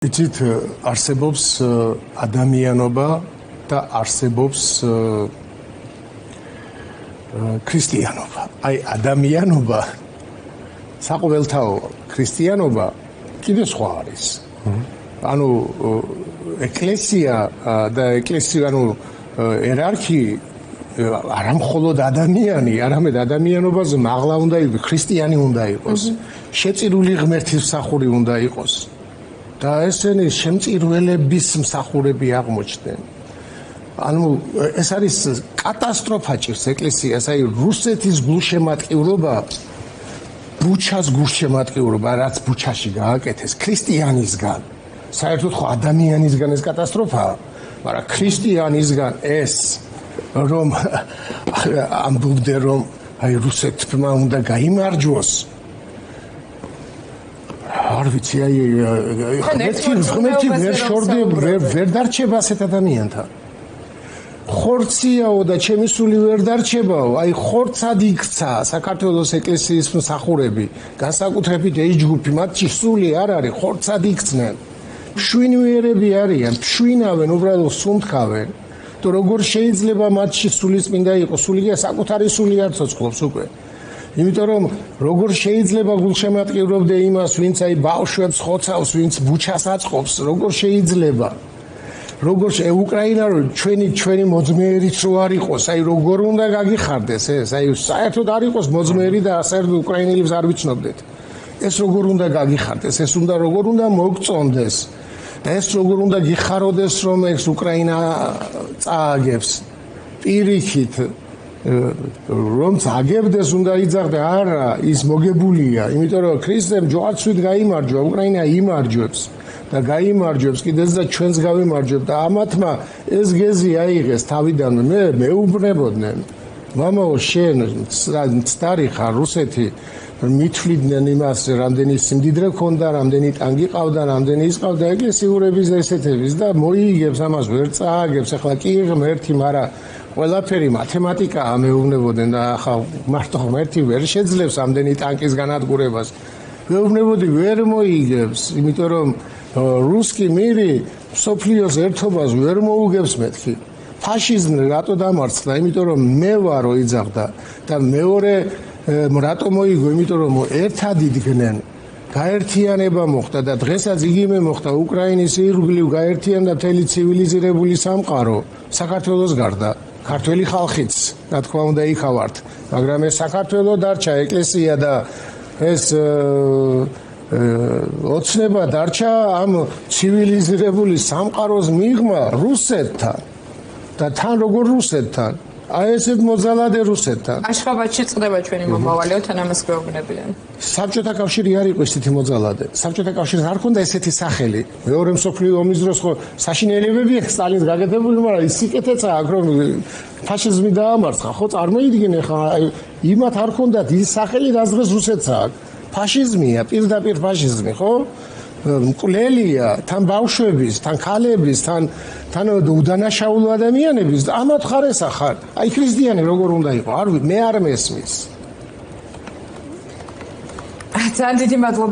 იცით არსებობს ადამიანობა და არსებობს ქრისტიანობა. აი ადამიანობა საყოველთაო, ქრისტიანობა კიდე სხვა არის. ანუ ეკლესია და ანუ იერარქი არა მხოლოდ ადამიანი, არამედ ადამიანობაზე მაღლა უნდა იყოს, ქრისტიანი უნდა იყოს, შეწირული ღმერთის მსახური უნდა იყოს. და ესენი შემწირველების მსახურები აღმოჩნდნენ. ანუ ეს არის კატასტროფა ჭირს ეკლესიას, აი რუსეთის გულშემატკივრობა, ბუჩას გულშემატკივრობა, რაც ბუჩაში გააკეთეს ქრისტიანისგან. საერთოდ ხო ადამიანისგან ეს კატასტროფაა, მაგრამ ქრისტიანისგან ეს რომ ამბობდნენ რომ აი რუსეთმა უნდა გაიმარჯვოს. არ ვიცი, აი ღმერთი ვერ დარჩება ასეთ ადამიანთან. ხორციაო და ჩემი სული ვერ დარჩებაო, აი ხორცად იქცა საქართველოს ეკლესიის მსახურები, განსაკუთრებით ეს ჯგუფი, მათში სული არ არის, ხორცად იქცნენ. მშვინიერები არიან, მშვინავენ, უბრალოდ სუნთქავენ. თუ როგორ შეიძლება მათში სულიწმინდა იყოს, სული საკუთარი სული არ ცოცხლობს უკვე. იმიტომ რომ როგორ შეიძლება გულშემატკივრობდე იმას, ვინც აი ბავშვებს ხოცავს, ვინც ბუჩას აწყობს, როგორ შეიძლება? როგორ უკრაინა რო ჩვენი მოძმეერიც რო არ იყოს, აი როგორ უნდა გაგიხარდეს ეს? აი საერთოდ არ იყოს მოძმეერი და საერთოდ უკრაინელებს არ ვიცნობდეთ. ეს როგორ უნდა გაგიხარდეს? ეს უნდა როგორ უნდა მოგწონდეს? და ეს როგორ უნდა გიხაროდეს, რომ ეს უკრაინა წააგებს? პირიქით რომ წაგებდეს უნდა იძახდე, არა, ის მოგებულია, იმიტომ რომ ქრისტემ ჯვარცვით გაიმარჯვა, უკრაინა იმარჯვებს და გაიმარჯვებს კიდეც და ჩვენს გავიმარჯვებთ და ამათმა ეს გეზი აიღეს თავიდან მეუბნებოდნენ. მამაო, შენ მცდარი ხარ, რუსეთი მithვლიდნენ იმას, რამდენი სიმდიდრე ქონდა, რამდენი ტანგი ყავდა, რამდენი ის ყავდა ეკლესიურების ესეთების და მოიგებს ამას ვერ წააგებს. ახლა კი ღმერთი, მაგრამ ყველაფერი მათემატიკაა მეუბნებოდნენ და ახლა მარტო ღმერთი ვერ შეძლებს ამდენი ტანკის განადგურებას. მეუბნებოდი ვერ მოიგებს, იმიტომ რომ რუსკი მირი სოფლიოს ერთობას ვერ მოუგებს მეთქი. ფაშიზმი რატო დამარცხდა? იმიტომ რომ მე ვარო იძახდა და მეორე რატო მოიგო? იმიტომ რომ ერთად იდგნენ. გაერთიანება მოხდა და დღესაც იგივე მოხდა უკრაინის ირგვლივ გაერთიანდა მთელი ცივილიზირებული სამყარო საქართველოს გარდა. ქართველი ხალხიც, რა თქმა უნდა, იქავართ, მაგრამ ეს საქართველო დარჩა, ეკლესია და ეს ოცნება დარჩა ამ ცივილიზირებული სამყაროს მიღმა რუსეთთან და თან როგორ რუსეთთან? აი ესეთ მოძალადე რუსეთთან. აშხაბადში წდება ჩვენი მომავალი, თან ამას გვეუბნებიან. საბჭოთა კავშირი არ იყო ესეთი მოძალადე. საბჭოთა კავშირს არ ჰქონდა ესეთი სახელი. მეორე მსოფლიო ომის დროს ხო საშინელებები სტალინს გაკეთებული, მაგრამ ის სიკეთეცა აქ რომ ფაშიზმი დაამარცხა, ხო წარმოიდგინე ხა იმათ არ ჰქონდათ ის სახელი, რაც დღეს რუსეთს აქვს. ფაშიზმია, პირდაპირ ფაშიზმი, ხო? მკვლელია, თან ბავშვების, თან ქალების, თან უდანაშაულო ადამიანების, ამათ ხარ ეს ახარ. აი ქრისტიანი როგორ უნდა იყო? არ მე არ მესმის. ძალიან დიდი მადლობა.